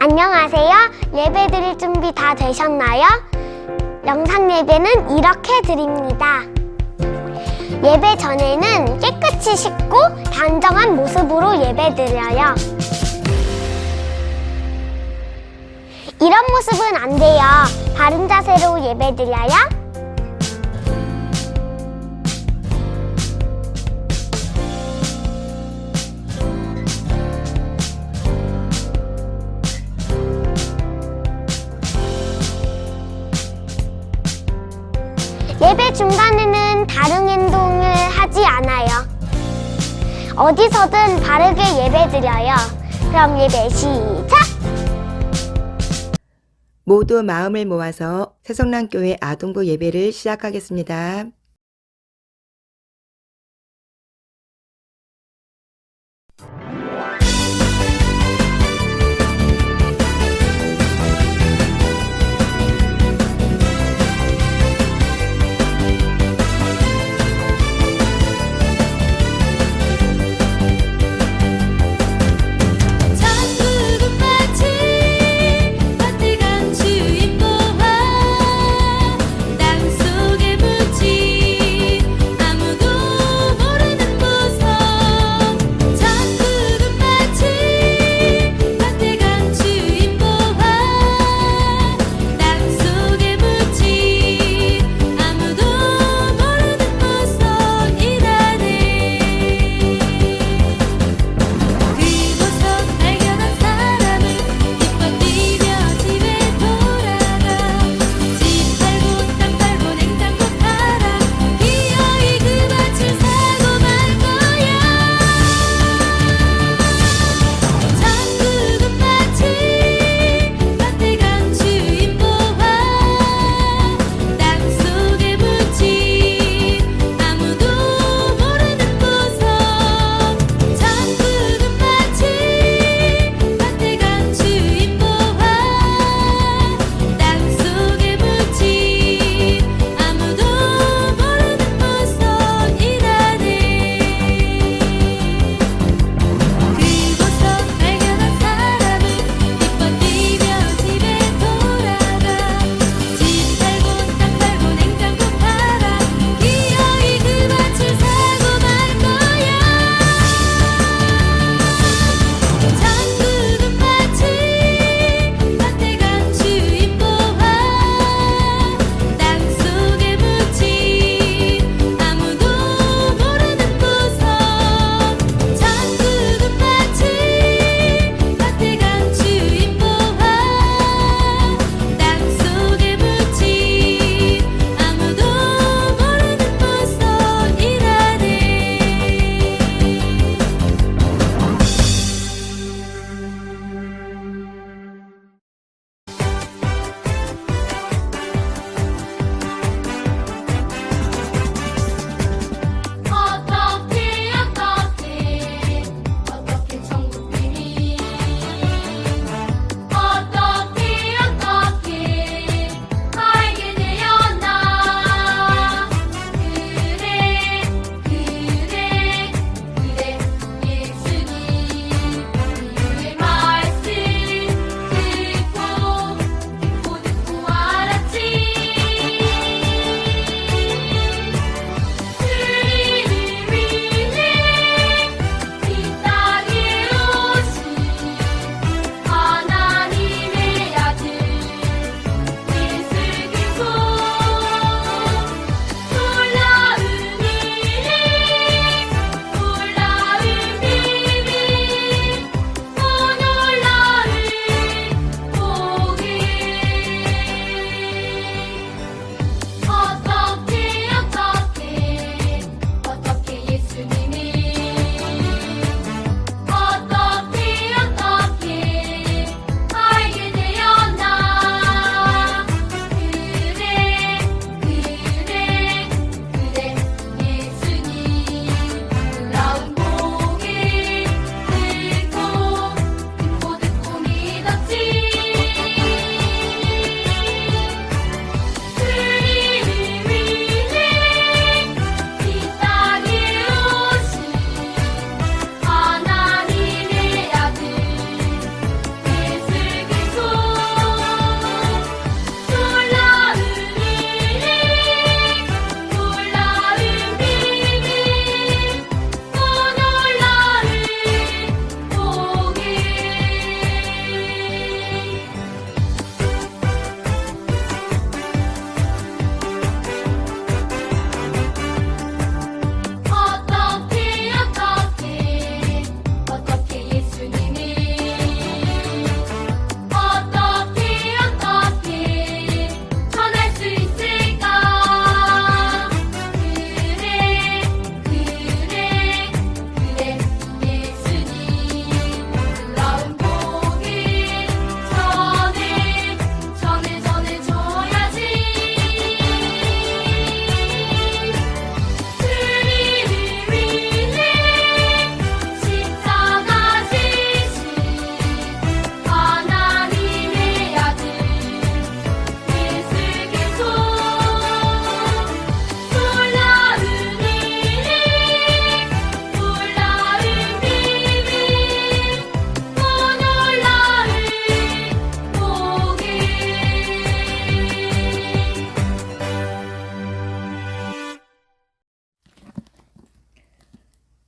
안녕하세요. 예배 드릴 준비 다 되셨나요? 영상 예배는 이렇게 드립니다. 예배 전에는 깨끗이 씻고 단정한 모습으로 예배 드려요. 이런 모습은 안 돼요. 바른 자세로 예배 드려요. 예배 중간에는 다른 행동을 하지 않아요. 어디서든 바르게 예배 드려요. 그럼 예배 시작! 모두 마음을 모아서 새성남교회 아동부 예배를 시작하겠습니다. 땅속에 묻힌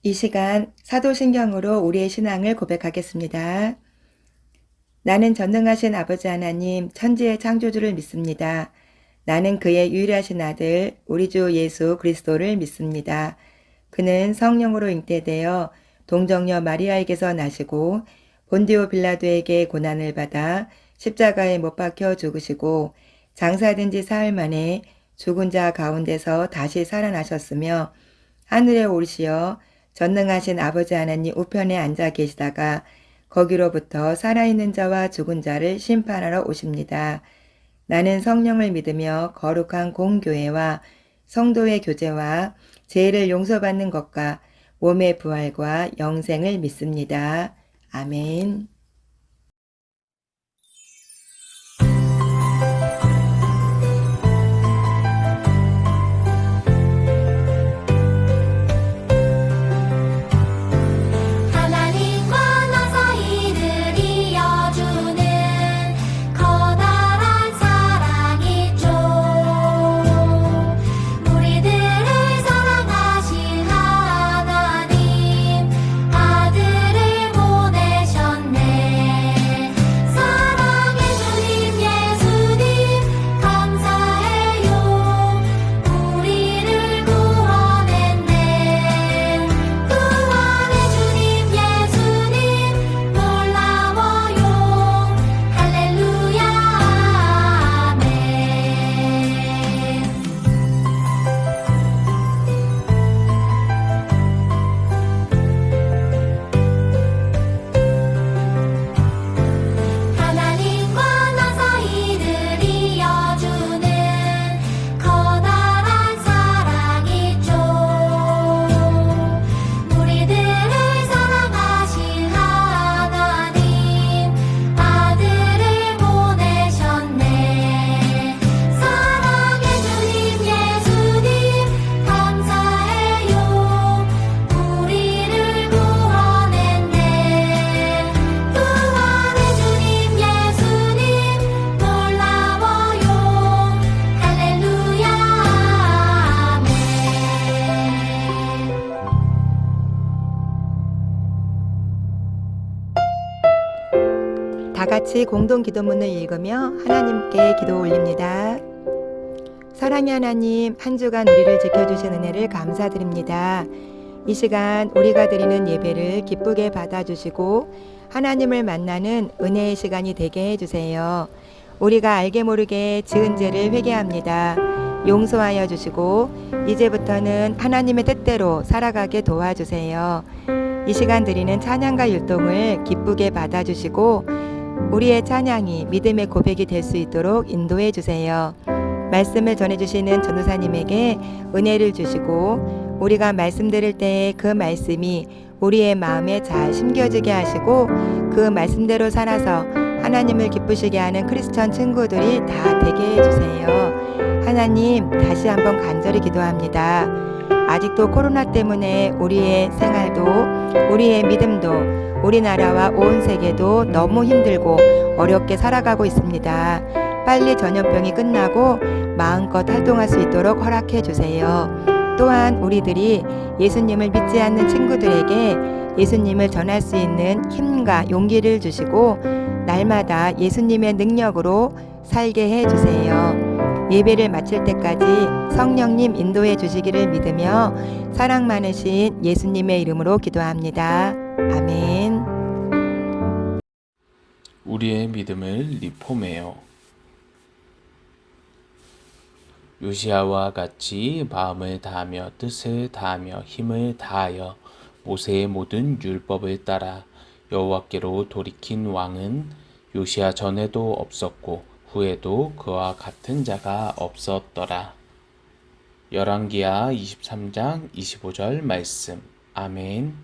이 시간 사도신경으로 우리의 신앙을 고백하겠습니다. 나는 전능하신 아버지 하나님 천지의 창조주를 믿습니다. 나는 그의 유일하신 아들 우리 주 예수 그리스도를 믿습니다. 그는 성령으로 잉태되어 동정녀 마리아에게서 나시고 본디오 빌라도에게 고난을 받아 십자가에 못 박혀 죽으시고 장사된 지 사흘 만에 죽은 자 가운데서 다시 살아나셨으며 하늘에 오르시어 전능하신 아버지 하나님 우편에 앉아 계시다가 거기로부터 살아있는 자와 죽은 자를 심판하러 오십니다. 나는 성령을 믿으며 거룩한 공교회와 성도의 교제와 죄를 용서받는 것과 몸의 부활과 영생을 믿습니다. 아멘. 하나님과 나 사이를 이어주는 커다란 사랑이 있죠. 우리들을 사랑하신 하나님 아들을 보내셨네. 사랑의 주님 예수님 감사해요. 우리를 구원했네. 구원의 주님 예수님 놀라워요. 할렐루야 아멘. 하나님과 나 사이를 이어주는 커다란 사랑이 있죠. 우리들을 사랑하신 하나님 아들을 보내셨네. 사랑의 주님 예수님 감사해요. 우리를 구원했네. 구원의 주님 예수님 놀라워요. 할렐루야 아멘. 다 같이 공동 기도문을 읽으며 하나님께 기도 올립니다. 사랑의 하나님, 한 주간 우리를 지켜주신 은혜를 감사드립니다. 이 시간 우리가 드리는 예배를 기쁘게 받아주시고 하나님을 만나는 은혜의 시간이 되게 해주세요. 우리가 알게 모르게 지은 죄를 회개합니다. 용서하여 주시고 이제부터는 하나님의 뜻대로 살아가게 도와주세요. 이 시간 드리는 찬양과 율동을 기쁘게 받아주시고 우리의 찬양이 믿음의 고백이 될 수 있도록 인도해 주세요. 말씀을 전해주시는 전도사님에게 은혜를 주시고 우리가 말씀 들을 때에 그 말씀이 우리의 마음에 잘 심겨지게 하시고 그 말씀대로 살아서 하나님을 기쁘시게 하는 크리스천 친구들이 다 되게 해주세요. 하나님, 다시 한번 간절히 기도합니다. 아직도 코로나 때문에 우리의 생활도 우리의 믿음도 우리나라와 온 세계도 너무 힘들고 어렵게 살아가고 있습니다. 빨리 전염병이 끝나고 마음껏 활동할 수 있도록 허락해 주세요. 또한 우리들이 예수님을 믿지 않는 친구들에게 예수님을 전할 수 있는 힘과 용기를 주시고 날마다 예수님의 능력으로 살게 해 주세요. 예배를 마칠 때까지 성령님 인도해 주시기를 믿으며 사랑 많으신 예수님의 이름으로 기도합니다. 아멘. 우리의 믿음을 리폼해요. 요시야와 같이 마음을 다하며 뜻을 다하며 힘을 다하여 모세의 모든 율법을 따라 여호와께로 돌이킨 왕은 요시야 전에도 없었고 후에도 그와 같은 자가 없었더라. 열왕기하 23장 25절 말씀. 아멘.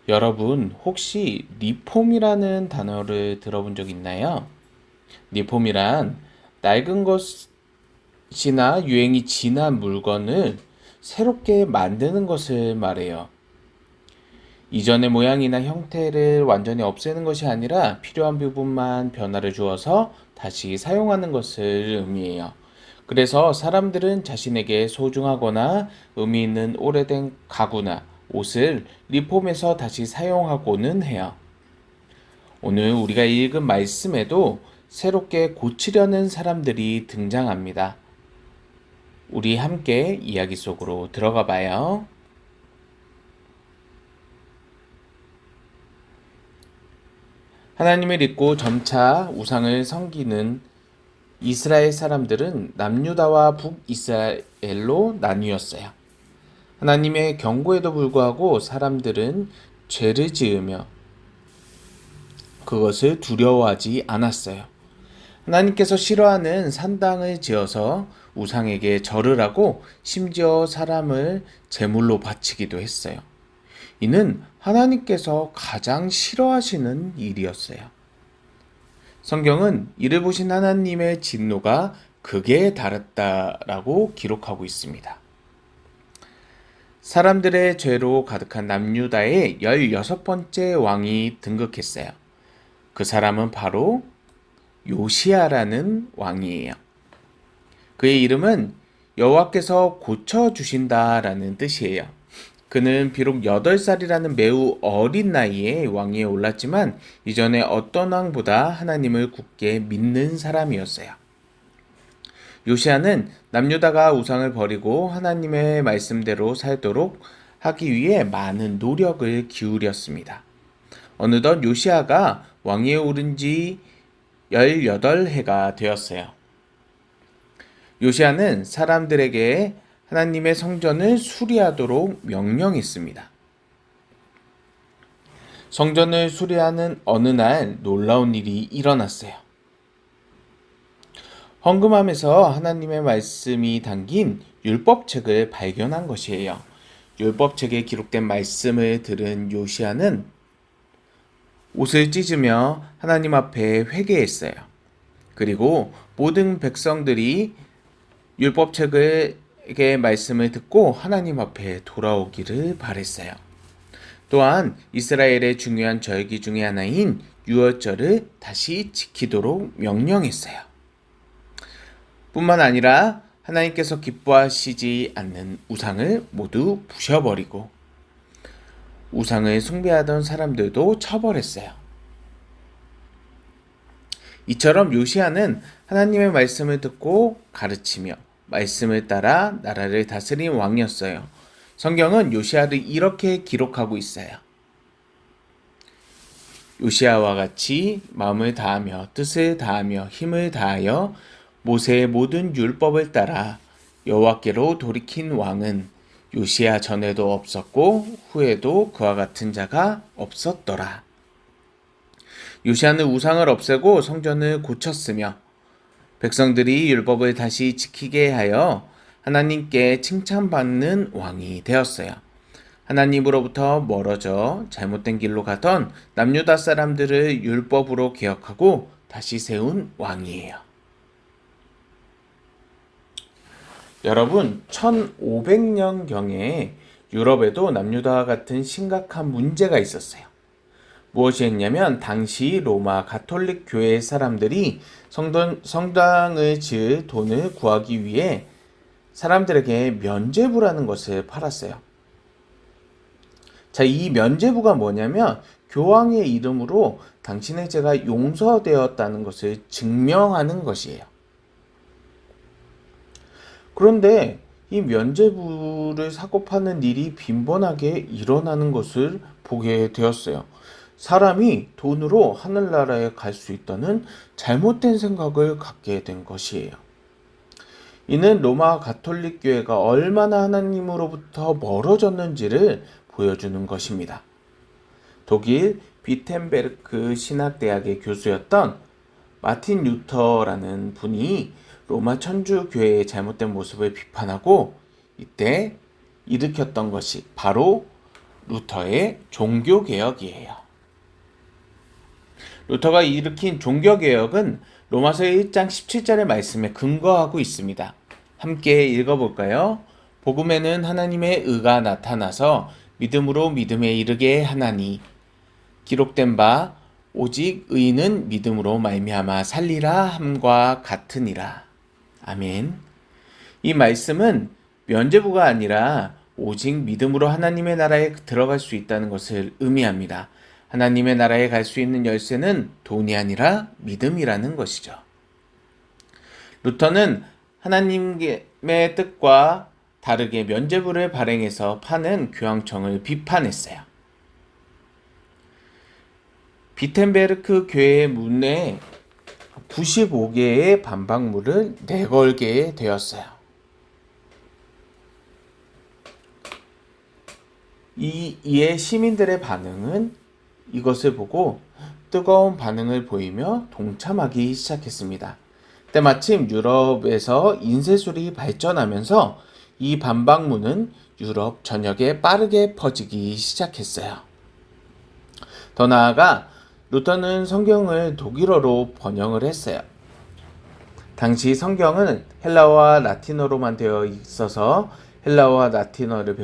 여러분, 혹시 리폼이라는 단어를 들어본 적 있나요? 리폼이란 낡은 것이나 유행이 지난 물건을 새롭게 만드는 것을 말해요. 이전의 모양이나 형태를 완전히 없애는 것이 아니라 필요한 부분만 변화를 주어서 다시 사용하는 것을 의미해요. 그래서 사람들은 자신에게 소중하거나 의미 있는 오래된 가구나 옷을 리폼해서 다시 사용하고는 해요. 오늘 우리가 읽은 말씀에도 새롭게 고치려는 사람들이 등장합니다. 우리 함께 이야기 속으로 들어가 봐요. 하나님을 믿고 점차 우상을 섬기는 이스라엘 사람들은 남유다와 북이스라엘로 나뉘었어요. 하나님의 경고에도 불구하고 사람들은 죄를 지으며 그것을 두려워하지 않았어요. 하나님께서 싫어하는 산당을 지어서 우상에게 절을 하고 심지어 사람을 제물로 바치기도 했어요. 이는 하나님께서 가장 싫어하시는 일이었어요. 성경은 이를 보신 하나님의 진노가 극에 달했다라고 기록하고 있습니다. 사람들의 죄로 가득한 남유다의 16번째 왕이 등극했어요. 그 사람은 바로 요시야라는 왕이에요. 그의 이름은 여호와께서 고쳐주신다라는 뜻이에요. 그는 비록 8살이라는 매우 어린 나이에 왕위에 올랐지만 이전에 어떤 왕보다 하나님을 굳게 믿는 사람이었어요. 요시야는 남유다가 우상을 버리고 하나님의 말씀대로 살도록 하기 위해 많은 노력을 기울였습니다. 어느덧 요시야가 왕위에 오른 지 18해가 되었어요. 요시야는 사람들에게 하나님의 성전을 수리하도록 명령했습니다. 성전을 수리하는 어느 날 놀라운 일이 일어났어요. 헌금함에서 하나님의 말씀이 담긴 율법책을 발견한 것이에요. 율법책에 기록된 말씀을 들은 요시야는 옷을 찢으며 하나님 앞에 회개했어요. 그리고 모든 백성들이 율법책의 말씀을 듣고 하나님 앞에 돌아오기를 바랬어요. 또한 이스라엘의 중요한 절기 중에 하나인 유월절을 다시 지키도록 명령했어요. 뿐만 아니라 하나님께서 기뻐하시지 않는 우상을 모두 부셔버리고 우상을 숭배하던 사람들도 처벌했어요. 이처럼 요시야는 하나님의 말씀을 듣고 가르치며 말씀을 따라 나라를 다스린 왕이었어요. 성경은 요시야를 이렇게 기록하고 있어요. 요시야와 같이 마음을 다하며 뜻을 다하며 힘을 다하여 모세의 모든 율법을 따라 여호와께로 돌이킨 왕은 요시야 전에도 없었고 후에도 그와 같은 자가 없었더라. 요시야는 우상을 없애고 성전을 고쳤으며 백성들이 율법을 다시 지키게 하여 하나님께 칭찬받는 왕이 되었어요. 하나님으로부터 멀어져 잘못된 길로 가던 남유다 사람들을 율법으로 개혁하고 다시 세운 왕이에요. 여러분, 1500년경에 유럽에도 남유다와 같은 심각한 문제가 있었어요. 무엇이었냐면 당시 로마 가톨릭 교회 사람들이 성당을 지을 돈을 구하기 위해 사람들에게 면죄부라는 것을 팔았어요. 자, 이 면죄부가 뭐냐면 교황의 이름으로 당신의 죄가 용서되었다는 것을 증명하는 것이에요. 그런데 이 면죄부를 사고 파는 일이 빈번하게 일어나는 것을 보게 되었어요. 사람이 돈으로 하늘나라에 갈 수 있다는 잘못된 생각을 갖게 된 것이에요. 이는 로마 가톨릭 교회가 얼마나 하나님으로부터 멀어졌는지를 보여주는 것입니다. 독일 비텐베르크 신학대학의 교수였던 마틴 루터라는 분이 로마 천주교회의 잘못된 모습을 비판하고 이때 일으켰던 것이 바로 루터의 종교개혁이에요. 루터가 일으킨 종교개혁은 로마서 1장 17절의 말씀에 근거하고 있습니다. 함께 읽어볼까요? 복음에는 하나님의 의가 나타나서 믿음으로 믿음에 이르게 하나니 기록된 바 오직 의인은 믿음으로 말미암아 살리라 함과 같으니라. 아멘. 이 말씀은 면죄부가 아니라 오직 믿음으로 하나님의 나라에 들어갈 수 있다는 것을 의미합니다. 하나님의 나라에 갈 수 있는 열쇠는 돈이 아니라 믿음이라는 것이죠. 루터는 하나님의 뜻과 다르게 면죄부를 발행해서 파는 교황청을 비판했어요. 비텐베르크 교회의 문에 95개의 반박문을 내걸게 되었어요. 이에 시민들의 반응은 이것을 보고 뜨거운 반응을 보이며 동참하기 시작했습니다. 때마침 유럽에서 인쇄술이 발전하면서 이 반박문은 유럽 전역에 빠르게 퍼지기 시작했어요. 더 나아가 루터는 성경을 독일어로 번역을 했어요. 당시 성경은 헬라어와 라틴어로만 되어 있어서 헬라어와 라틴어를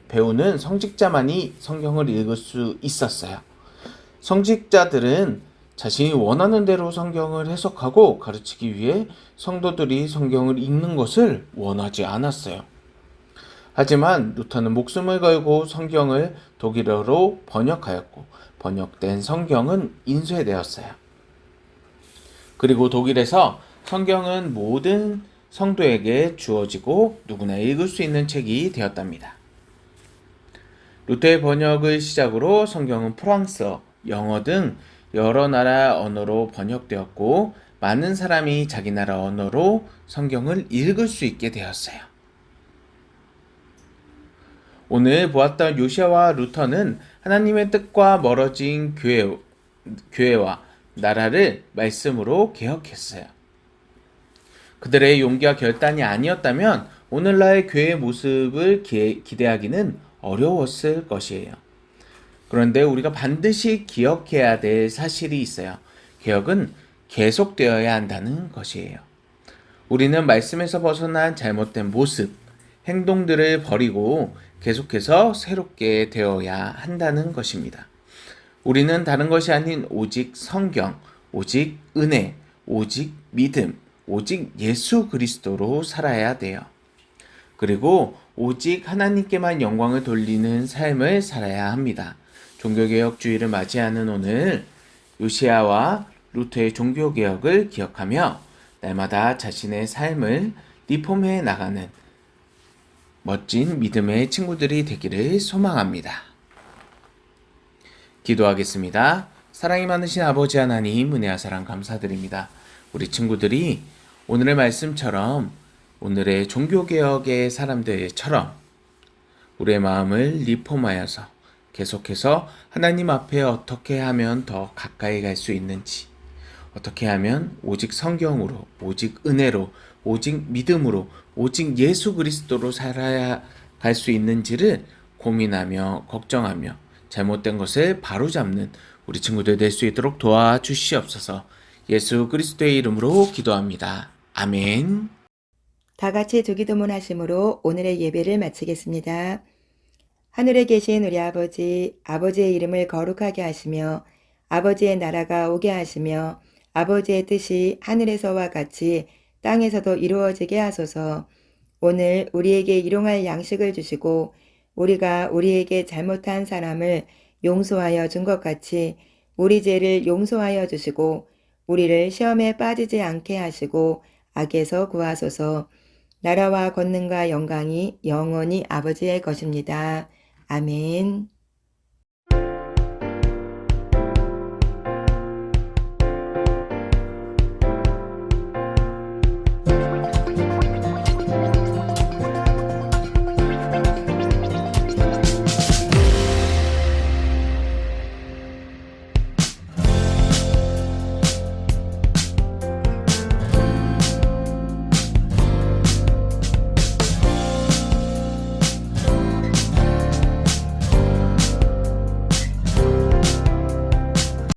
배우는 성직자만이 성경을 읽을 수 있었어요. 성직자들은 자신이 원하는 대로 성경을 해석하고 가르치기 위해 성도들이 성경을 읽는 것을 원하지 않았어요. 하지만 루터는 목숨을 걸고 성경을 독일어로 번역하였고 번역된 성경은 인쇄되었어요. 그리고 독일에서 성경은 모든 성도에게 주어지고 누구나 읽을 수 있는 책이 되었답니다. 루터의 번역을 시작으로 성경은 프랑스어, 영어 등 여러 나라 언어로 번역되었고 많은 사람이 자기 나라 언어로 성경을 읽을 수 있게 되었어요. 오늘 보았던 요시아와 루터는 하나님의 뜻과 멀어진 교회와 나라를 말씀으로 개혁했어요. 그들의 용기와 결단이 아니었다면 오늘날의 교회의 모습을 기대하기는 어려웠을 것이에요. 그런데 우리가 반드시 기억해야 될 사실이 있어요. 개혁은 계속되어야 한다는 것이에요. 우리는 말씀에서 벗어난 잘못된 모습, 행동들을 버리고 계속해서 새롭게 되어야 한다는 것입니다. 우리는 다른 것이 아닌 오직 성경, 오직 은혜, 오직 믿음, 오직 예수 그리스도로 살아야 돼요. 그리고 오직 하나님께만 영광을 돌리는 삶을 살아야 합니다. 종교개혁주의를 맞이하는 오늘 요시아와 루터의 종교개혁을 기억하며 날마다 자신의 삶을 리폼해 나가는 멋진 믿음의 친구들이 되기를 소망합니다. 기도하겠습니다. 사랑이 많으신 아버지 하나님, 은혜와 사랑 감사드립니다. 우리 친구들이 오늘의 말씀처럼 오늘의 종교개혁의 사람들처럼 우리의 마음을 리폼하여서 계속해서 하나님 앞에 어떻게 하면 더 가까이 갈 수 있는지, 어떻게 하면 오직 성경으로, 오직 은혜로, 오직 믿음으로, 오직 예수 그리스도로 살아야 갈 수 있는지를 고민하며 걱정하며 잘못된 것을 바로잡는 우리 친구들 될 수 있도록 도와주시옵소서. 예수 그리스도의 이름으로 기도합니다. 아멘. 다 같이 주기도문 하심으로 오늘의 예배를 마치겠습니다. 하늘에 계신 우리 아버지, 아버지의 이름을 거룩하게 하시며 아버지의 나라가 오게 하시며 아버지의 뜻이 하늘에서와 같이 땅에서도 이루어지게 하소서. 오늘 우리에게 일용할 양식을 주시고 우리가 우리에게 잘못한 사람을 용서하여 준 것 같이 우리 죄를 용서하여 주시고 우리를 시험에 빠지지 않게 하시고 악에서 구하소서. 나라와 권능과 영광이 영원히 아버지의 것입니다. 아멘.